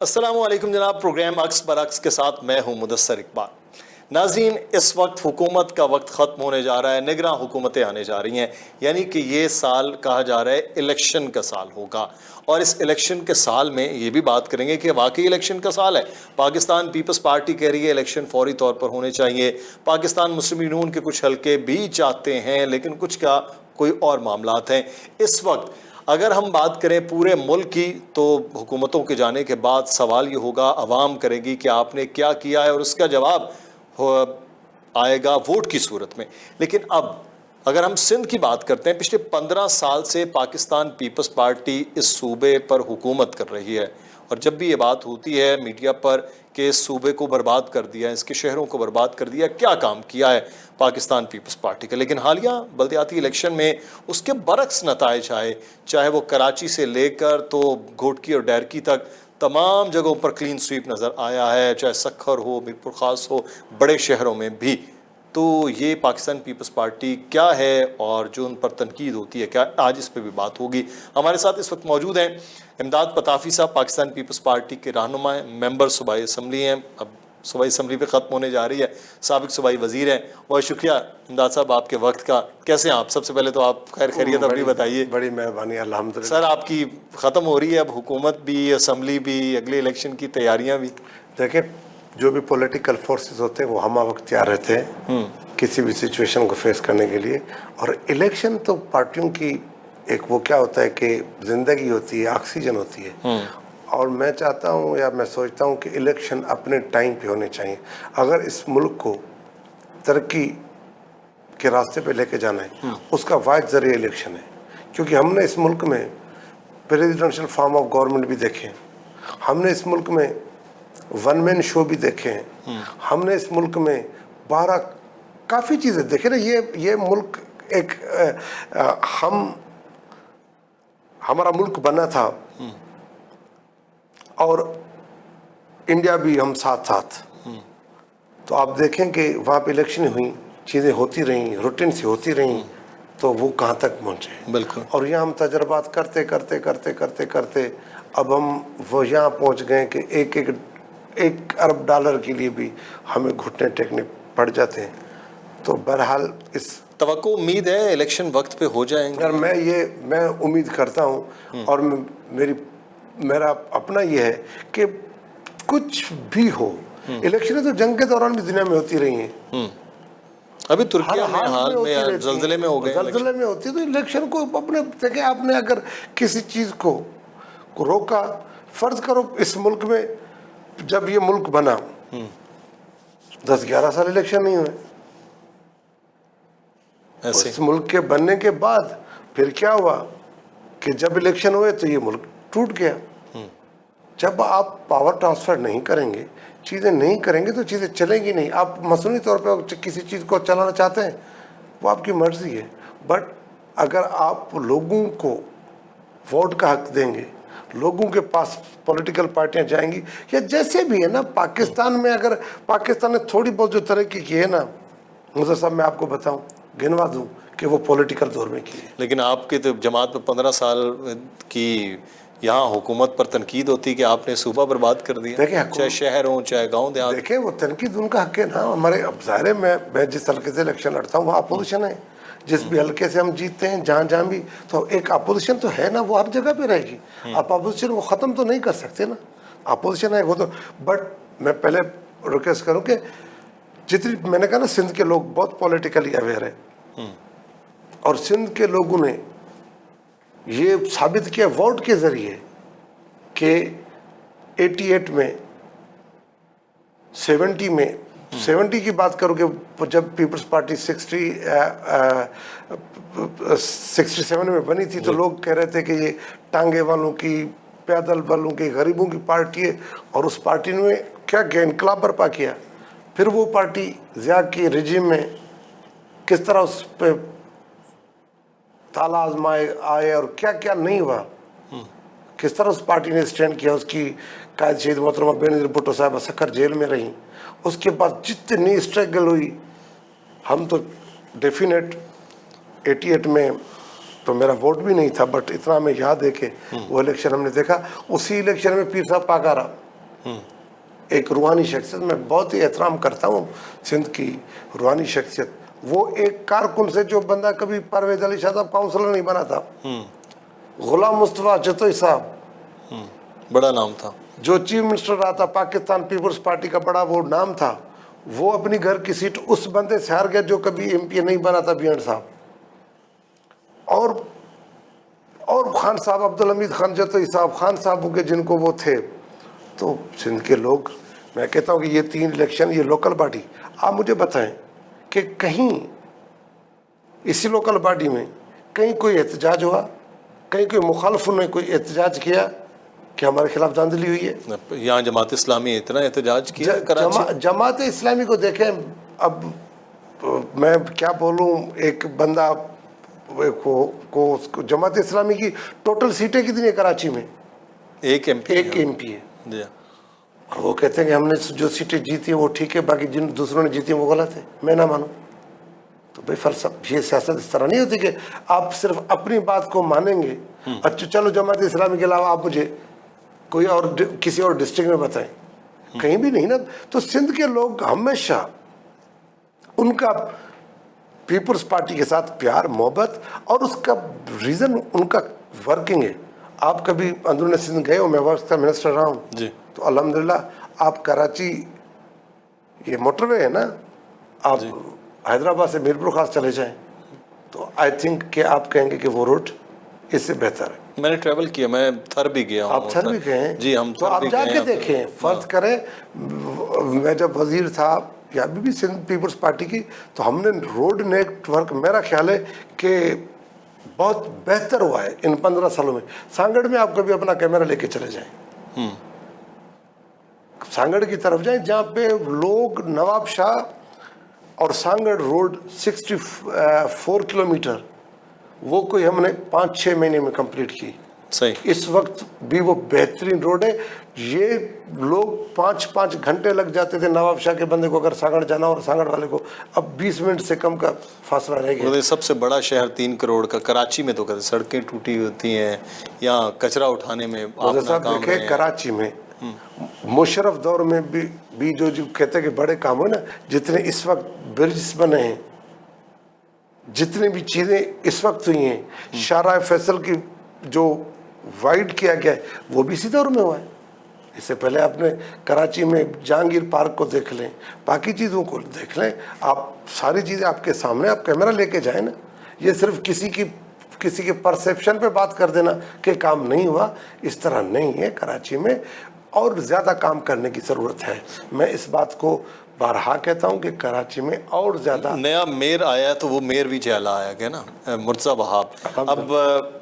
السلام علیکم جناب، پروگرام عکس برعکس کے ساتھ میں ہوں مدثر اقبال۔ ناظرین، اس وقت حکومت کا وقت ختم ہونے جا رہا ہے، نگراں حکومتیں آنے جا رہی ہیں، یعنی کہ یہ سال کہا جا رہا ہے الیکشن کا سال ہوگا، اور اس الیکشن کے سال میں یہ بھی بات کریں گے کہ واقعی الیکشن کا سال ہے۔ پاکستان پیپلز پارٹی کہہ رہی ہے الیکشن فوری طور پر ہونے چاہیے، پاکستان مسلم یونین کے کچھ حلقے بھی چاہتے ہیں، لیکن کچھ کا کوئی اور معاملات ہیں۔ اس وقت اگر ہم بات کریں پورے ملک کی، تو حکومتوں کے جانے کے بعد سوال یہ ہوگا، عوام کرے گی کہ آپ نے کیا کیا ہے، اور اس کا جواب آئے گا ووٹ کی صورت میں۔ لیکن اب اگر ہم سندھ کی بات کرتے ہیں، پچھلے 15 سال سے پاکستان پیپلز پارٹی اس صوبے پر حکومت کر رہی ہے، اور جب بھی یہ بات ہوتی ہے میڈیا پر کہ اس صوبے کو برباد کر دیا، اس کے شہروں کو برباد کر دیا، کیا کام کیا ہے پاکستان پیپلز پارٹی کا، لیکن حالیہ بلدیاتی الیکشن میں اس کے برعکس نتائج آئے، چاہے وہ کراچی سے لے کر تو گھوٹکی اور ڈیرکی تک تمام جگہوں پر کلین سویپ نظر آیا ہے، چاہے سکھر ہو، میر پور خاص ہو، بڑے شہروں میں بھی۔ تو یہ پاکستان پیپلز پارٹی کیا ہے اور جو ان پر تنقید ہوتی ہے کیا، آج اس پہ بھی بات ہوگی۔ ہمارے ساتھ اس وقت موجود ہیں امداد پتافی صاحب، پاکستان پیپلز پارٹی کے رہنما ہیں، ممبر صوبائی اسمبلی ہیں، اب صوبائی اسمبلی پہ ختم ہونے جا رہی ہے، سابق صوبائی وزیر ہیں۔ بہت شکریہ امداد صاحب آپ کے وقت کا۔ کیسے ہیں آپ؟ سب سے پہلے تو آپ خیر خیریت اپنی بتائیے۔ بڑی مہربانی، الحمدللہ۔ سر، آپ کی ختم ہو رہی ہے اب حکومت بھی، اسمبلی بھی، اگلے الیکشن کی تیاریاں بھی۔ دیکھیں، جو بھی پولیٹیکل فورسز ہوتے ہیں وہ ہمہ وقت تیار رہتے ہیں کسی بھی سچویشن کو فیس کرنے کے لیے، اور الیکشن تو پارٹیوں کی ایک وہ کیا ہوتا ہے کہ زندگی ہوتی ہے، آکسیجن ہوتی ہے، اور میں چاہتا ہوں یا میں سوچتا ہوں کہ الیکشن اپنے ٹائم پہ ہونے چاہیے۔ اگر اس ملک کو ترقی کے راستے پہ لے کے جانا ہے، اس کا واحد ذریعہ الیکشن ہے، کیونکہ ہم نے اس ملک میں پریزیڈنشل فارم آف گورنمنٹ بھی دیکھے ہیں، ہم نے اس ملک میں ون مین شو بھی دیکھے ہیں، ہم نے اس ملک میں 12 کافی چیزیں دیکھے نا۔ یہ ملک ایک ہمارا ملک بنا تھا، اور انڈیا بھی ہم ساتھ ساتھ، تو آپ دیکھیں کہ وہاں پہ الیکشن ہوئی، چیزیں ہوتی رہیں، روٹین سے ہوتی رہیں، تو وہ کہاں تک پہنچے۔ بالکل۔ اور یہاں ہم تجربات کرتے کرتے کرتے کرتے کرتے اب ہم وہ یہاں پہنچ گئے کہ ایک ارب ڈالر کے لیے بھی ہمیں گھٹنے ٹیکنے پڑ جاتے ہیں۔ تو بہرحال اس توقع امید ہے الیکشن وقت پہ ہو جائیں گے؟ میں امید کرتا ہوں، اور میرا اپنا یہ ہے کہ کچھ بھی ہو، الیکشنیں تو جنگ کے دوران بھی دنیا میں ہوتی رہی ہیں، ابھی ترکیہ میں حال میں ہوتی رہتی ہیں، زلزلے میں ہو گئے، زلزلے میں ہوتی ہے، تو الیکشن کو اپنے دیکھیں، آپ نے اگر کسی چیز کو روکا، فرض کرو اس ملک میں جب یہ ملک بنا 10-11 سال الیکشن نہیں ہوئے، اس ملک کے بننے کے بعد پھر کیا ہوا کہ جب الیکشن ہوئے تو یہ ملک ٹوٹ گیا۔ جب آپ پاور ٹرانسفر نہیں کریں گے، چیزیں نہیں کریں گے، تو چیزیں چلیں گی نہیں۔ آپ مصنوعی طور پہ کسی چیز کو چلانا چاہتے ہیں، وہ آپ کی مرضی ہے، بٹ اگر آپ لوگوں کو ووٹ کا حق دیں گے، لوگوں کے پاس پولیٹیکل پارٹیاں جائیں گی، یا جیسے بھی ہے نا، پاکستان میں اگر پاکستان نے تھوڑی بہت جو ترقی کی ہے نا، مظہر صاحب میں آپ کو بتاؤں، گنوا دوں کہ وہ پولیٹیکل دور میں کی ہے۔ لیکن آپ کی تو جماعت پہ 15 سال کی یہاں حکومت پر تنقید ہوتی کہ آپ نے صوبہ برباد کر دیا، چاہے شہر ہوں چاہے گاؤں دیہات۔ دیکھیں، وہ تنقید ان کا حق ہے نا، ہمارے اب ظاہر ہے، میں جس حلقے سے الیکشن لڑتا ہوں وہاں اپوزیشن ہے، جس بھی حلقے سے ہم جیتتے ہیں جہاں بھی، تو ایک اپوزیشن تو ہے نا، وہ ہر جگہ پہ رہے گی۔ آپ اپوزیشن کو ختم تو نہیں کر سکتے نا، اپوزیشن ہے وہ تو۔ بٹ میں پہلے ریکویسٹ کروں کہ جتنی میں نے کہا نا، سندھ کے لوگ بہت پولیٹیکلی اویئر ہیں، اور سندھ کے لوگوں نے یہ ثابت کیا ووٹ کے ذریعے کہ 88 میں 70 کی بات کرو کہ جب پیپلز پارٹی 67 میں بنی تھی، تو لوگ کہہ رہے تھے کہ یہ ٹانگے والوں کی، پیدل والوں کی، غریبوں کی پارٹی ہے، اور اس پارٹی نے کیا کیا، انقلاب برپا کیا۔ پھر وہ پارٹی ضیاء کی رجیم میں کس طرح اس پہ تالا آزمائے آئے، اور کیا کیا نہیں ہوا، کس طرح اس پارٹی نے اسٹینڈ کیا۔ اس کی قائد شہید محترمہ بینظیر بھٹو صاحبہ سکھر جیل میں رہیں، اس کے بعد جتنی اسٹرگل ہوئی، ہم تو ڈیفینیٹ 88 میں تو میرا ووٹ بھی نہیں تھا، بٹ اتنا ہمیں یاد ہے کہ وہ الیکشن ہم نے دیکھا۔ اسی الیکشن میں پیر صاحب پاک آ رہا، ایک روحانی شخصیت, میں بہت ہی احترام کرتا ہوں سندھ کی روحانی شخصیت. وہ ایک کارکن سے جو بندہ کبھی پرویز علی شاہ صاحب کاؤنسلر نہیں بنا تھا, غلام مصطفیٰ چتوئی صاحب بڑا نام تھا, جو چیف منسٹر رہا تھا پاکستان پیپلز پارٹی کا, بڑا وہ نام تھا, وہ اپنی گھر کی سیٹ اس بندے سے ہار گیا جو کبھی ایم پی نہیں بنا تھا, بیانڈ صاحب. اور خان صاحب, عبدالحمید خان جتوئی صاحب, خان صاحب کے جن کو وہ تھے. تو سندھ کے لوگ, میں کہتا ہوں کہ یہ 3 الیکشن, یہ لوکل باڈی, آپ مجھے بتائیں کہ کہیں اسی لوکل باڈی میں کہیں کوئی احتجاج ہوا, کہیں کوئی مخالفوں نے کوئی احتجاج کیا کہ ہمارے خلاف دھاندلی ہوئی ہے؟ یہاں جماعت اسلامی اتنا احتجاج کیا کراچی. جماعت اسلامی کو دیکھیں, اب میں کیا بولوں, ایک بندہ کو جماعت اسلامی کی ٹوٹل سیٹیں کتنی ہیں کراچی میں؟ ایک ایم پی ہے. اور وہ کہتے ہیں کہ ہم نے جو سیٹیں جیتی ہیں وہ ٹھیک ہے, باقی جن دوسروں نے جیتی ہیں وہ غلط ہے. میں نہ مانوں تو بھائی فلسفہ, یہ سیاست اس طرح نہیں ہوتی کہ آپ صرف اپنی بات کو مانیں گے. اچھا چلو جماعت اسلامی کے علاوہ آپ مجھے کوئی اور کسی اور ڈسٹرکٹ میں بتائیں, کہیں بھی نہیں نا. تو سندھ کے لوگ ہمیشہ ان کا پیپلز پارٹی کے ساتھ پیار محبت, اور اس کا ریزن ان کا ورکنگ ہے. آپ کبھی اندرون سندھ گئے ہو؟ میں وقت کا منسٹر رہا ہوں جی. تو الحمدللہ آپ کراچی, یہ موٹر وے ہے نا, آپ حیدرآباد سے میرپور خاص چلے جائیں تو آئی تھنک کہ آپ کہیں گے کہ وہ روٹ اس سے بہتر ہے. میں نے ٹریول کیا, میں تھر بھی گیا ہوں. آپ تھر بھی گئے ہیں؟ جی ہم تو آپ جا کے دیکھیں. فرض کریں میں جب وزیر تھا یا ابھی بھی سندھ پیپلز پارٹی کی, تو ہم نے روڈ نیٹ ورک, میرا خیال ہے کہ بہت بہتر ہوا ہے ان 15 سالوں میں. سانگڑ میں آپ کبھی اپنا کیمرہ لے کے چلے جائیں, سانگڑ کی طرف جائیں جہاں پہ لوگ نواب شاہ اور سانگڑ روڈ 64 کلومیٹر, وہ کوئی ہم نے 5-6 مہینے میں کمپلیٹ کی. صحیح. اس وقت بھی وہ بہترین روڈ ہے. یہ لوگ 5 گھنٹے لگ جاتے تھے نواب شاہ کے بندے کو اگر سانگڑ جانا اور سانگڑ والے کو اب 20 منٹ سے کم کا فاصلہ رہ گیا. سب سے بڑا شہر 3 کروڑ کا, کراچی میں تو کہتے سڑکیں ٹوٹی ہوتی ہیں, یہاں کچرا اٹھانے میں آپ ناکام رہے ہیں. کراچی میں مشرف دور میں بھی جو کہتے ہیں کہ بڑے کام ہوئے نا, جتنے اس وقت برجز بنے ہیں, جتنی بھی چیزیں اس وقت ہوئی ہیں, شارع فیصل کی جو وائڈ کیا گیا ہے وہ بھی اسی دور میں ہوا ہے. اس سے پہلے آپ نے کراچی میں جہانگیر پارک کو دیکھ لیں, باقی چیزوں کو دیکھ لیں, آپ ساری چیزیں آپ کے سامنے, آپ کیمرہ لے کے جائیں نا. یہ صرف کسی کے پرسیپشن پہ بات کر دینا کہ کام نہیں ہوا, اس طرح نہیں ہے. کراچی میں اور زیادہ کام کرنے کی ضرورت ہے. میں اس بات کو بارہا کہتا ہوں کہ کراچی میں اور زیادہ. نیا میئر آیا تو وہ میئر بھی جیلا آیا گیا نا, مرتضیٰ وہاب. اب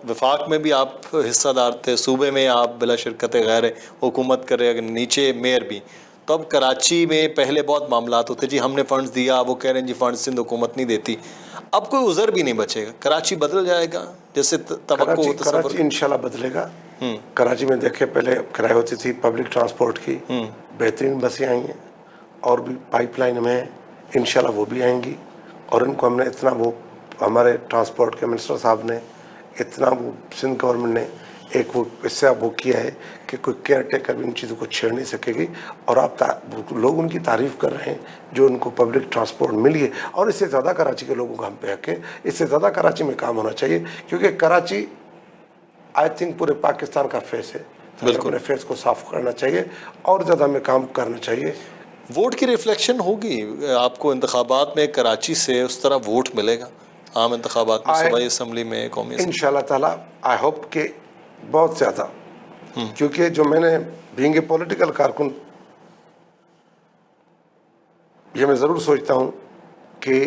وفاق میں بھی آپ حصہ دار تھے, صوبے میں آپ بلا شرکت غیر حکومت کر رہے, نیچے میئر بھی. تو اب کراچی میں پہلے بہت معاملات ہوتے, جی ہم نے فنڈز دیا, وہ کہہ رہے ہیں جی فنڈز سندھ حکومت نہیں دیتی. اب کوئی عذر بھی نہیں بچے گا, کراچی بدل جائے گا جیسے توقع. کراچی انشاءاللہ بدلے گا. کراچی میں دیکھیں پہلے کرایہ ہوتی تھی پبلک ٹرانسپورٹ کی, بہترین بسیں آئی ہیں, اور بھی پائپ لائن میں انشاءاللہ وہ بھی آئیں گی. اور ان کو ہم نے اتنا, وہ ہمارے ٹرانسپورٹ کے منسٹر صاحب نے اتنا, وہ سندھ گورنمنٹ نے ایک وہ اس سے وہ کیا ہے کہ کوئی کیئر ٹیکر بھی ان چیزوں کو چھیڑ نہیں سکے گی. اور آپ لوگ ان کی تعریف کر رہے ہیں جو ان کو پبلک ٹرانسپورٹ ملی ہے. اور اس سے زیادہ کراچی کے لوگوں کا ہم پہ حق ہے, اس سے زیادہ کراچی میں کام ہونا چاہیے, کیونکہ کراچی آئی تھنک پورے پاکستان کا فیس ہے. بالکل اپنے فیس کو صاف کرنا چاہیے اور زیادہ ہمیں کام کرنا چاہیے. ووٹ کی ریفلیکشن ہوگی آپ کو انتخابات میں, کراچی سے اس طرح ووٹ ملے گا عام انتخابات میں, صوبائی اسمبلی میں, قومی اسمبلی؟ انشاءاللہ تعالیٰ آئی ہوپ کہ بہت زیادہ, کیونکہ جو میں نے بینگ اے پولیٹیکل کارکن, یہ میں ضرور سوچتا ہوں کہ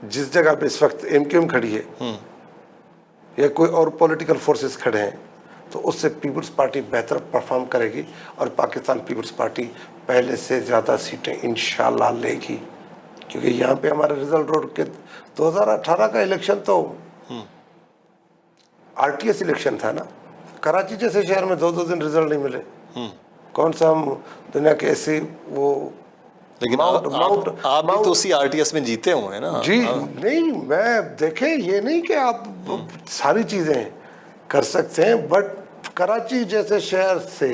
جس جگہ پہ اس وقت ایم کیو ایم کھڑی ہے یا کوئی اور پولیٹیکل فورسز کھڑے ہیں, تو اس سے پیپلز پارٹی بہتر پرفارم کرے گی, اور پاکستان پیپلز پارٹی پہلے سے زیادہ سیٹیں انشاءاللہ لے گی. کیونکہ یہاں پہ ہمارے ریزلٹ روڈ کے 2018 کا الیکشن تو آر ٹی ایس الیکشن تھا نا. کراچی جیسے شہر میں 2 دن ریزلٹ نہیں ملے. کون سا ہم دنیا کے ایسی وہ, لیکن آپ بھی تو اسی آر ٹی ایس میں جیتے ہوئے ہیں نا. جی نہیں, میں دیکھیں یہ نہیں کہ آپ ساری چیزیں کر سکتے ہیں, بٹ کراچی جیسے شہر سے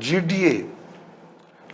GDA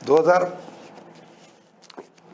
2000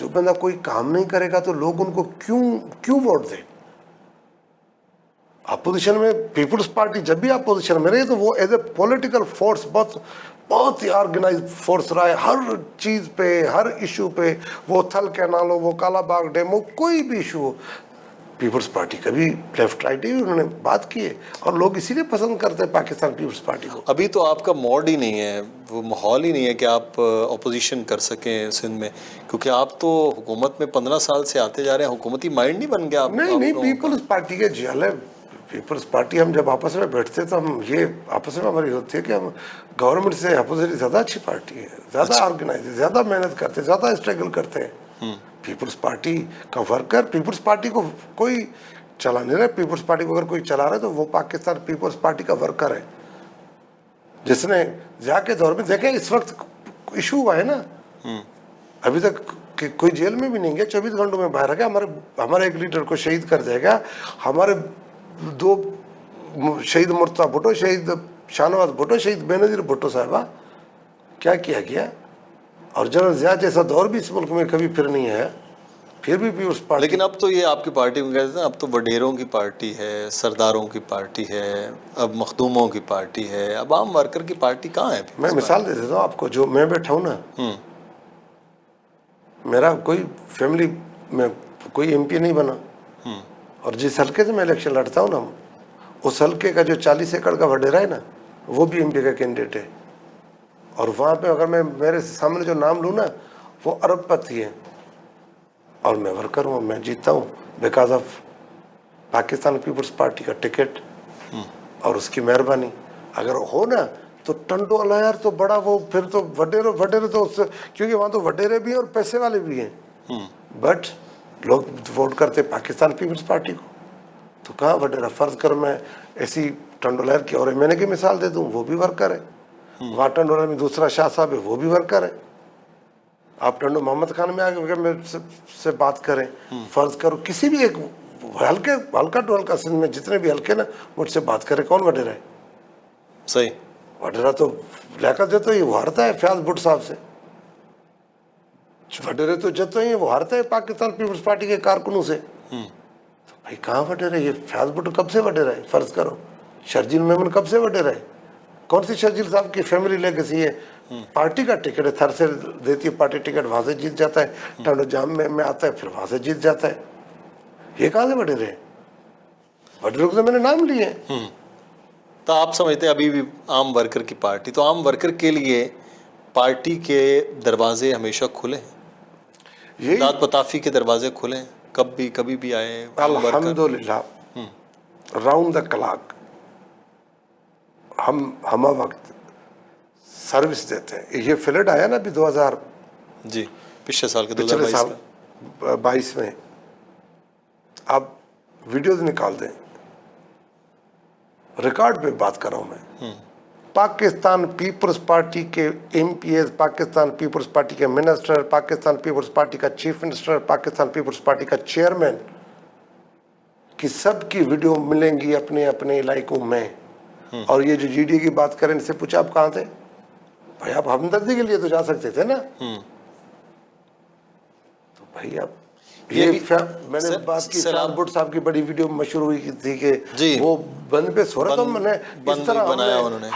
جو بندہ کوئی کام نہیں کرے گا تو لوگ ان کو کیوں ووٹ دیں؟ اپوزیشن میں پیپلز پارٹی جب بھی اپوزیشن میں رہی تو وہ ایز اے پولیٹیکل فورس بہت ہی آرگنائز فورس رہا ہے ہر چیز پہ، ہر ایشو پہ، وہ تھل کینال ہو، وہ کالا باغ ڈیم ہو، کوئی بھی ایشو ہو، پیپلز پارٹی کبھی لیفٹ رائٹ ہی انہوں نے بات کی ہے، اور لوگ اسی لیے پسند کرتے ہیں پاکستان پیپلز پارٹی کو۔ ابھی تو آپ کا موڈ ہی نہیں ہے، وہ ماحول ہی نہیں ہے کہ آپ اپوزیشن کر سکیں سندھ میں، کیونکہ آپ تو حکومت میں 15 سال سے آتے جا رہے ہیں، حکومتی مائنڈ نہیں بن گیا آپ نہیں، لوگوں کا؟ پیپلز پارٹی کے جیل ہے، پیپلز پارٹی ہم جب آپس میں بیٹھتے تو ہم یہ آپس میں ہماری ہوتی ہے کہ ہم گورنمنٹ سے اپوزیٹ زیادہ اچھی پارٹی ہے، زیادہ آرگنائز ہے، زیادہ محنت کرتے ہیں، زیادہ اسٹرگل کرتے ہیں۔ پیپلز پارٹی کا ورکر، پیپلز پارٹی کو کوئی چلا نہیں رہا، پیپلز پارٹی کو اگر کوئی چلا رہا ہے تو وہ پاکستان پیپلز پارٹی کا ورکر ہے، جس نے ضیاء کے دور میں دیکھیں اس وقت ایشو ہوا ہے نا، ابھی تک کہ کوئی جیل میں بھی نہیں گیا، 24 گھنٹوں میں باہر آ گیا، ہمارے ایک لیڈر کو شہید کر دے گا، ہمارے 2 شہید مرتضیٰ بھٹو، شہید شاہنواز بھٹو، شہید بینظیر بھٹو صاحبہ، کیا کیا گیا؟ اور جنرل ضیاء جیسا دور بھی اس ملک میں کبھی پھر نہیں ہے، پھر بھی پیپلز پارٹی۔ لیکن اب تو یہ آپ کی پارٹی میں کہتے ہیں اب تو وڈیروں کی پارٹی ہے، سرداروں کی پارٹی ہے، اب مخدوموں کی پارٹی ہے، اب عام ورکر کی پارٹی کہاں ہے؟ میں مثال دے دیتا ہوں آپ کو، جو میں بیٹھا ہوں نا، میرا کوئی فیملی میں کوئی ایم پی نہیں بنا، اور جس حلقے سے میں الیکشن لڑتا ہوں نا، اس حلقے کا جو 40 ایکڑ کا وڈیرا ہے نا، وہ بھی ایم پی کا کینڈیڈیٹ ہے، اور وہاں پہ اگر میں میرے سامنے جو نام لوں نا وہ ارب پتی ہے، اور میں ورکر ہوں، میں جیتا ہوں because of Pakistan Peoples Party کا ٹکٹ اور اس کی مہربانی۔ اگر ہو نا تو ٹنڈو اللہ یار تو بڑا وہ پھر تو وڈیرے تو اس سے، کیونکہ وہاں تو وڈیرے بھی ہیں اور پیسے والے بھی ہیں، بٹ لوگ ووٹ کرتے پاکستان پیپلز پارٹی کو، تو کہاں وڈیرا؟ فرض کر میں ایسی ٹنڈو لہر کی اور ایم این اے کی مثال دے دوں، وہ بھی ورکر ہے، وہاں ٹنڈو لہر میں دوسرا شاہ صاحب ہے، وہ بھی ورکر ہے۔ آپ ٹنڈو محمد خان میں آگے میرے سے بات کریں، فرض کرو کسی بھی ایک ہلکا ٹو ہلکا سندھ میں جتنے بھی ہلکے نا، مجھ سے بات کریں، کون وڈیرا ہے؟ صحیح۔ وڈیرا تو لیاقت دیتا ہی وہ ہارتا ہے فیاض بٹ صاحب سے، وڈیرے تو جتنے ہی وہ ہارتا ہے پاکستان پیپلز پارٹی کے کارکنوں سے، تو بھائی کہاں وڈیرا ہے؟ یہ فیاض بٹ کب سے وڈیرا ہے؟ فرض کرو شرجیل میمن کب سے وڈیرا ہے؟ کون سی شرجیل صاحب کی فیملی لیگیسی ہے؟ پارٹی کا ٹکٹ ہے، تھر سے دیتی ہے پارٹی ٹکٹ، وہاں سے جیت جاتا ہے، ٹنڈو جام میں آتا ہے، پھر وہاں سے جیت جاتا ہے، یہ کہاں سے وڈیرے ہیں؟ وڈیروں کو تو میں نے نام لیے ہیں۔ تو آپ سمجھتے ہیں ابھی بھی عام ورکر کی پارٹی، تو عام ورکر کے لیے پارٹی کے دروازے ہمیشہ کھلے ہیں، یہی داد پتافی کے دروازے کھلے ہیں، کبھی بھی آئے عام ورکر؟ الحمدللہ راؤنڈ دا کلاک ہم وقت سروس دیتے ہیں۔ یہ فلڈ آیا نا ابھی 2000 جی پچھلے سال کے پچھلے 2022 سال کا 22 میں، آپ ویڈیوز نکال دیں، ریکارڈ پہ بات کر رہا ہوں میں، پاکستان پیپلز پارٹی کے M P As, Pakistan Peoples Party کے منسٹر، پاکستان پیپلز پارٹی کا chief minister, Pakistan Peoples Party کا چیئرمین کی سب کی ویڈیو ملیں گی اپنے اپنے علاقوں میں۔ اور یہ جو جی ڈی کی بات کریں، ان سے پوچھا آپ کہاں تھے؟ بھائی آپ ہمدردی کے لیے تو جا سکتے تھے نا، تو بھائی آپ میں نے بات کی فیاض بٹ صاحب کی بڑی ویڈیو مشہور ہوئی تھی کہ وہ بند پہ سو رہا، تو میں نے اس طرح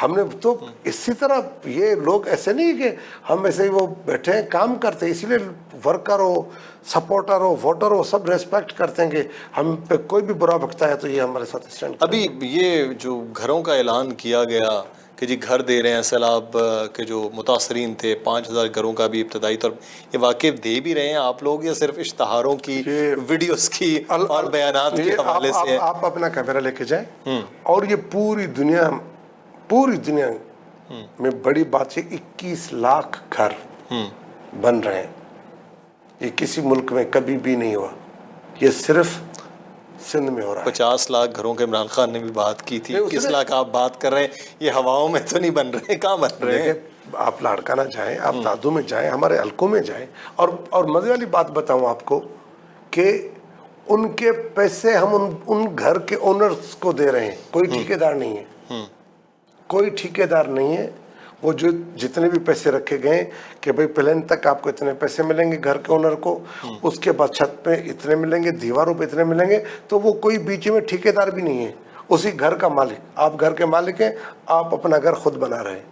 ہم نے تو اسی طرح، یہ لوگ ایسے نہیں کہ ہم ایسے ہی وہ بیٹھے ہیں کام کرتے، اسی لیے ورکر ہو، سپورٹر ہو، ووٹر ہو، سب ریسپیکٹ کرتے ہیں کہ ہم پہ کوئی بھی برا بکتا ہے تو یہ ہمارے ساتھ اسٹینڈ کریں۔ ابھی یہ جو گھروں کا اعلان کیا گیا کہ جی گھر دے رہے ہیں سیلاب کے جو متاثرین تھے، 5000 گھروں کا بھی ابتدائی طور، یہ واقع دے بھی رہے ہیں آپ لوگ یا صرف اشتہاروں کی، ویڈیوز کی اور بیانات کے حوالے سے؟ آپ اپنا کیمرہ لے کے جائیں، اور یہ پوری دنیا میں بڑی بات ہے، 21 لاکھ گھر بن رہے ہیں، یہ کسی ملک میں کبھی بھی نہیں ہوا، یہ صرف سندھ میں ہو رہا ہے۔ 50 لاکھ گھروں کے عمران خان نے بھی بات کی تھی، 21 لاکھ آپ بات کر رہے ہیں، یہ ہواؤں میں تو نہیں بن رہے، کہاں بن رہے ہیں؟ آپ لاڑکانہ جائیں، آپ دادو میں جائیں، ہمارے حلقوں میں جائیں، اور مزے والی بات بتاؤں آپ کو کہ ان کے پیسے ہم ان گھر کے اونرز کو دے رہے ہیں، کوئی ٹھیکیدار نہیں ہے، کوئی ٹھیکیدار نہیں ہے، وہ جو جتنے بھی پیسے رکھے گئے کہ بھئی پلین تک آپ کو اتنے پیسے ملیں گے گھر کے اونر کو, اس کے بعد چھت پہ اتنے ملیں گے, دیواروں پہ اتنے ملیں گے, تو وہ کوئی بیچ میں ٹھیکیدار بھی نہیں ہے, اسی گھر کا مالک, آپ گھر کے مالک ہیں, آپ اپنا گھر خود بنا رہے ہیں.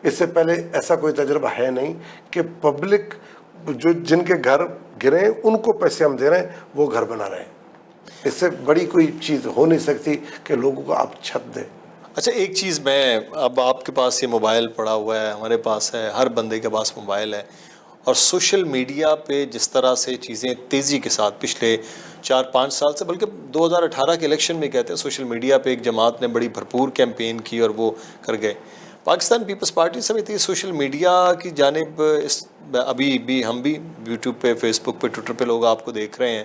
اس سے پہلے ایسا کوئی تجربہ ہے نہیں کہ پبلک جو جن کے گھر گرے ہیں ان کو پیسے ہم دے رہے ہیں, وہ گھر بنا رہے ہیں. اس سے بڑی کوئی چیز ہو نہیں سکتی کہ لوگوں کو آپ چھت دیں. اچھا ایک چیز میں, اب آپ کے پاس یہ موبائل پڑا ہوا ہے, ہمارے پاس ہے, ہر بندے کے پاس موبائل ہے, اور سوشل میڈیا پہ جس طرح سے چیزیں تیزی کے ساتھ پچھلے 4-5 سال سے, بلکہ 2018 کے الیکشن میں کہتے ہیں سوشل میڈیا پہ ایک جماعت نے بڑی بھرپور کیمپین کی اور وہ کر گئے. پاکستان پیپلز پارٹی سمیت سوشل میڈیا کی جانب ابھی بھی ہم بھی یوٹیوب پہ, فیس بک پہ, ٹویٹر پہ لوگ آپ کو دیکھ رہے ہیں,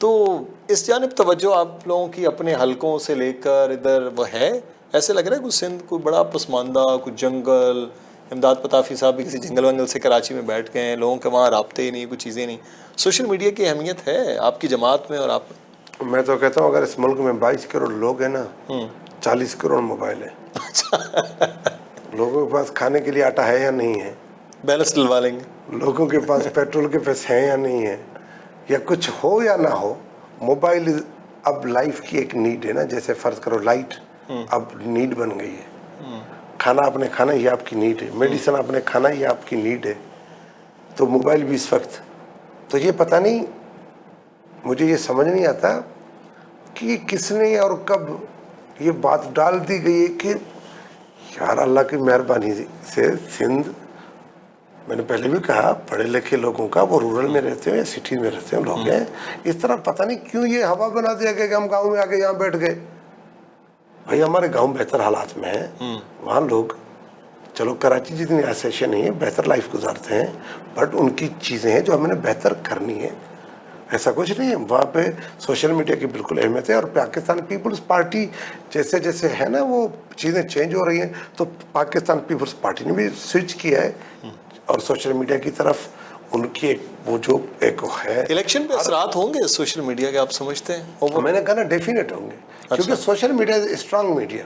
تو اس جانب توجہ آپ لوگوں کی اپنے حلقوں سے لے کر ادھر وہ ہے؟ ایسے لگ رہا ہے کوئی سندھ کوئی بڑا پسماندہ, کوئی جنگل, امداد پتافی صاحب بھی کسی جنگل ونگل سے کراچی میں بیٹھ گئے ہیں, لوگوں کے وہاں رابطے ہی نہیں, کوئی چیزیں نہیں. سوشل میڈیا کی اہمیت ہے آپ کی جماعت میں اور آپ میں؟ میں تو کہتا ہوں اگر اس ملک میں 22 کروڑ لوگ ہیں نا, 40 کروڑ موبائل ہیں. لوگوں کے پاس کھانے کے لیے آٹا ہے یا نہیں ہے, بیلنس ڈلوا لیں گے. لوگوں کے پاس پیٹرول کے پیسے ہیں یا نہیں ہے, یا کچھ ہو یا نہ ہو, موبائل اب لائف کی ایک نیڈ ہے نا. جیسے فرض کرو لائٹ اب نیڈ بن گئی ہے, کھانا آپ نے کھانا یہ آپ کی نیڈ ہے, میڈیسن آپ نے کھانا یہ آپ کی نیڈ ہے, تو موبائل بھی اس وقت. تو یہ پتہ نہیں, مجھے یہ سمجھ نہیں آتا کہ کس نے اور کب یہ بات ڈال دی گئی ہے کہ یار اللہ کی مہربانی سے سندھ, میں نے پہلے بھی کہا, پڑھے لکھے لوگوں کا, وہ رورل میں رہتے ہیں یا سٹی میں رہتے ہیں لوگ ہیں, اس طرح پتہ نہیں کیوں یہ ہوا بنا دیا گیا کہ ہم گاؤں میں آ کے یہاں بیٹھ گئے. بھائی ہمارے گاؤں بہتر حالات میں ہیں, وہاں لوگ چلو کراچی جتنی ایسے نہیں ہے, بہتر لائف گزارتے ہیں, بٹ ان کی چیزیں ہیں جو ہم نے بہتر کرنی ہے, ایسا کچھ نہیں ہے. وہاں پہ سوشل میڈیا کی بالکل اہمیت ہے, اور پاکستان پیپلز پارٹی جیسے جیسے ہے نا وہ چیزیں چینج ہو رہی ہیں, تو پاکستان پیپلز پارٹی نے بھی سوئچ کیا ہے اور سوشل میڈیا کی طرف ان کی ایک وہ جو ایک ہے. الیکشن پہ اثرات ہوں گے سوشل میڈیا کے, آپ سمجھتے ہیں؟ میں نے کہا نا ڈیفینیٹ ہوں گے, کیونکہ social media is strong media.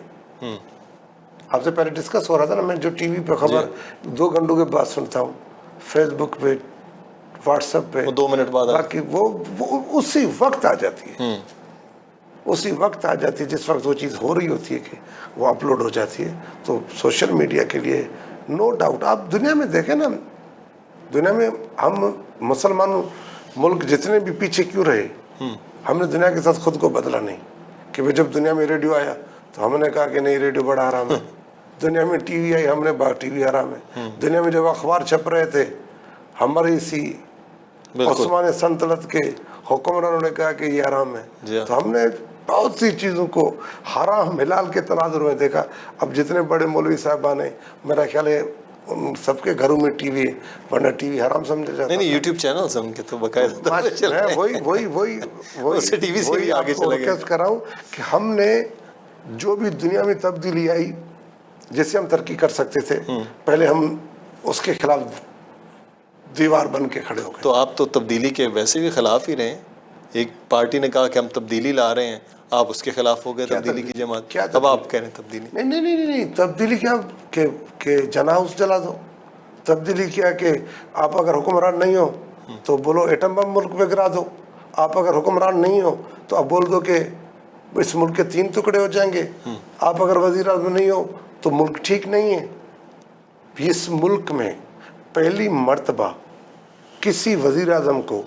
آپ سے پہلے ڈسکس ہو رہا تھا نا, میں جو ٹی وی پہ خبر 2 گھنٹوں کے بعد سنتا ہوں, فیس بک پہ, واٹس ایپ پہ 2 منٹ بعد, باقی وہ اسی وقت آ جاتی ہے, اسی وقت آ جاتی ہے جس وقت وہ چیز ہو رہی ہوتی ہے کہ وہ اپلوڈ ہو جاتی ہے. تو سوشل میڈیا کے لیے نو ڈاؤٹ. آپ دنیا میں دیکھیں نا, دنیا میں ہم مسلمان ملک جتنے بھی پیچھے کیوں رہے, ہم نے دنیا کے ساتھ خود کو بدلا نہیں. کہ جب دنیا میں ریڈیو آیا تو ہم نے کہا کہ نہیں ریڈیو بڑا حرام ہے. دنیا میں ٹی وی آئی, ہم نے ٹی وی حرام ہے. دنیا میں جب اخبار چھپ رہے تھے, ہمارے اسی عثمان سلطنت کے حکمرانوں نے کہا کہ یہ حرام ہے. تو ہم نے بہت سی چیزوں کو حرام حلال کے تناظر میں دیکھا. اب جتنے بڑے مولوی صاحبان ہیں, میرا خیال ہے ان سب کے گھروں میں ٹی وی ہے, ورنہ ٹی وی حرام سمجھا جاتا ہے. نہیں یوٹیوب چینلز ان کے تو باقاعدہ وہی ٹی وی سے بھی آگے چلے گئے. کر رہا ہوں کہ ہم نے جو بھی دنیا میں تبدیلی آئی جس سے ہم ترقی کر سکتے تھے, پہلے ہم اس کے خلاف دیوار بن کے کھڑے ہو گئے. تو آپ تو تبدیلی کے ویسے بھی خلاف ہی رہے. ایک پارٹی نے کہا کہ ہم تبدیلی لا رہے ہیں, آپ اس کے خلاف ہو گئے, تبدیلی کی جماعت. اب آپ کہہ رہے ہیں تبدیلی نہیں, تبدیلی کیا کہ جنا ہاؤس جلا دو. تبدیلی کیا کہ آپ اگر حکمران نہیں ہو تو بولو ایٹم بم ملک پہ گرا دو. آپ اگر حکمران نہیں ہو تو آپ بول دو کہ اس ملک کے 3 ٹکڑے ہو جائیں گے. آپ اگر وزیر اعظم نہیں ہو تو ملک ٹھیک نہیں ہے. اس ملک میں پہلی مرتبہ کسی وزیر اعظم کو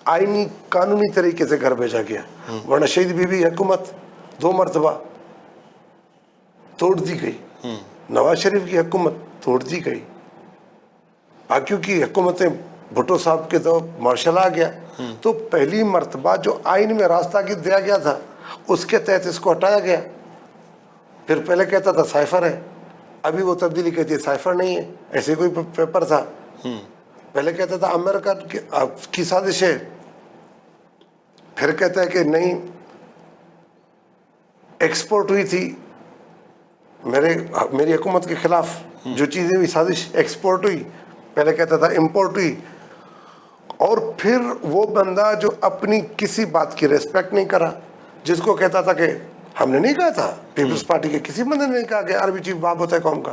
آئینی قانونی طریقے سے گھر بھیجا گیا, ورنہ شہید بی بی حکومت 2 مرتبہ توڑ دی گئی. نواز شریف کی حکومت توڑ دی گئی. باقیوں کی حکومتیں, بھٹو صاحب کے دور مارشل آ گیا. تو پہلی مرتبہ جو آئین میں راستہ کی دیا گیا تھا اس کے تحت اس کو ہٹایا گیا. پھر پہلے کہتا تھا سائفر ہے, ابھی وہ تبدیلی کہتی ہے سائفر نہیں ہے, ایسے کوئی پیپر تھا. پہلے کہتا تھا امریکہ کی سازش ہے, پھر کہتا ہے کہ نہیں ایکسپورٹ ہوئی تھی میری حکومت کے خلاف جو چیزیں بھی سازش ایکسپورٹ ہوئی, پہلے کہتا تھا امپورٹ ہوئی. اور پھر وہ بندہ جو اپنی کسی بات کی ریسپیکٹ نہیں کرا, جس کو کہتا تھا کہ ہم نے نہیں کہا تھا, پیپلز پارٹی کے کسی بندے نے نہیں کہا کہ عربی چیف باپ ہوتا ہے قوم کا,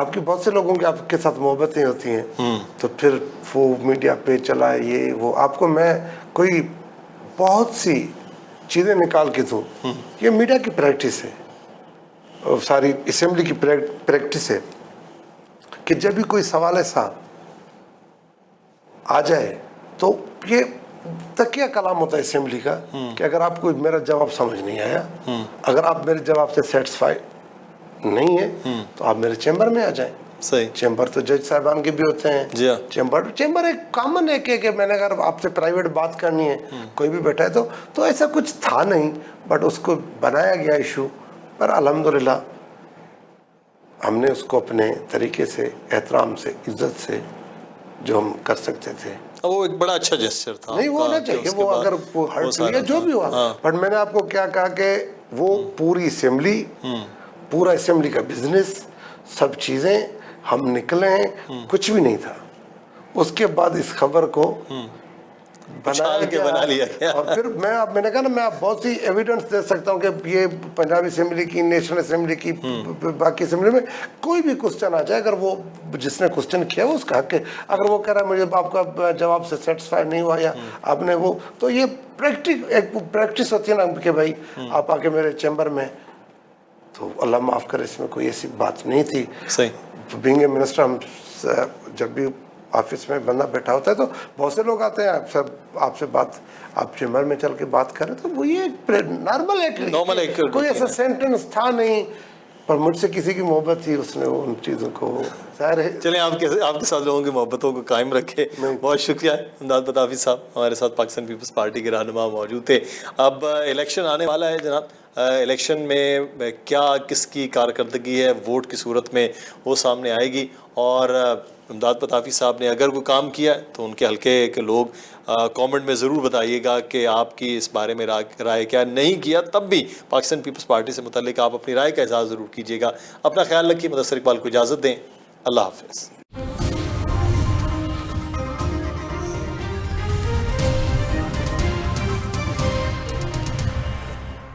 آپ کی بہت سے لوگوں کی آپ کے ساتھ محبتیں ہوتی ہیں تو پھر وہ میڈیا پہ چلا یہ وہ آپ کو میں کوئی بہت سی چیزیں نکال کے دوں. یہ میڈیا کی پریکٹس ہے اور ساری اسمبلی کی پریکٹس ہے کہ جب بھی کوئی سوال ایسا آ جائے تو یہ تکیہ کلام ہوتا ہے اسمبلی کا کہ اگر آپ کو میرا جواب سمجھ نہیں آیا, اگر آپ میرے جواب سے سیٹسفائی نہیں ہے تو آپ میرے چیمبر میں آ جائیں. صحیح. چیمبر تو جج صاحبان کے بھی ہوتے ہیں. جی ہاں. چیمبر ایک کامن ہے کہ میں نے اگر آپ سے پرائیویٹ بات کرنی ہے کوئی بھی بیٹھا ہے تو ایسا کچھ تھا نہیں, بٹ اس کو بنایا گیا ایشو. پر الحمدللہ ہم نے اس کو اپنے طریقے سے, احترام سے, عزت سے جو ہم کر سکتے تھے. وہ ایک بڑا اچھا جیسچر تھا. نہیں وہ ہونا چاہیے, وہ اگر وہ ہرٹ ہوئی ہے جو بھی ہوا, بٹ میں نے آپ کو کیا کہا کہ وہ پوری اسمبلی, پورا اسمبلی کا بزنس, سب چیزیں ہم نکلے ہیں, کچھ بھی نہیں تھا. اس کے بعد اس خبر کو بنا لیا گیا. اور پھر میں نے کہا نا, میں آپ بہت سی ایویڈنس دے سکتا ہوں کہ یہ پنجاب اسمبلی کی, نیشنل اسمبلی کی, باقی اسمبلی میں کوئی بھی کوسچن آ جائے, اگر وہ جس نے کوسچن کیا وہ اس کا حق ہے. اگر وہ کہہ رہا ہے مجھے آپ کا جواب سے سیٹسفائی نہیں ہوا یا آپ نے وہ, تو یہ پریکٹس ہوتی ہے نا کہ بھائی آپ آ کے میرے چیمبر میں, تو اللہ معاف کرے اس میں کوئی ایسی بات نہیں تھی. صحیح. بینگ اے منسٹر ہم جب بھی آفس میں بندہ بیٹھا ہوتا ہے تو بہت سے لوگ آتے ہیں, آپ سے بات, آپ چیمبر میں چل کے بات کریں, تو وہ یہ نارمل ہے, کوئی ایسا سینٹنس تھا نہیں. پر مجھ سے کسی کی محبت تھی, اس نے ان چیزوں کو ظاہر ہے. چلیں آپ کے ساتھ لوگوں کی محبتوں کو قائم رکھے. بہت شکریہ امداد بطافی صاحب, ہمارے ساتھ پاکستان پیپلز پارٹی کے رہنما موجود تھے. اب الیکشن آنے والا ہے جناب, الیکشن میں کیا کس کی کارکردگی ہے ووٹ کی صورت میں وہ سامنے آئے گی. اور امداد بطافی صاحب نے اگر کوئی کام کیا ہے تو ان کے حلقے کے لوگ کامنٹ میں ضرور بتائیے گا کہ آپ کی اس بارے میں رائے کیا. نہیں کیا تب بھی پاکستان پیپلز پارٹی سے متعلق آپ اپنی رائے کا اظہار ضرور کیجیے گا. اپنا خیال رکھیے. مدثر اقبال کو اجازت دیں. اللہ حافظ.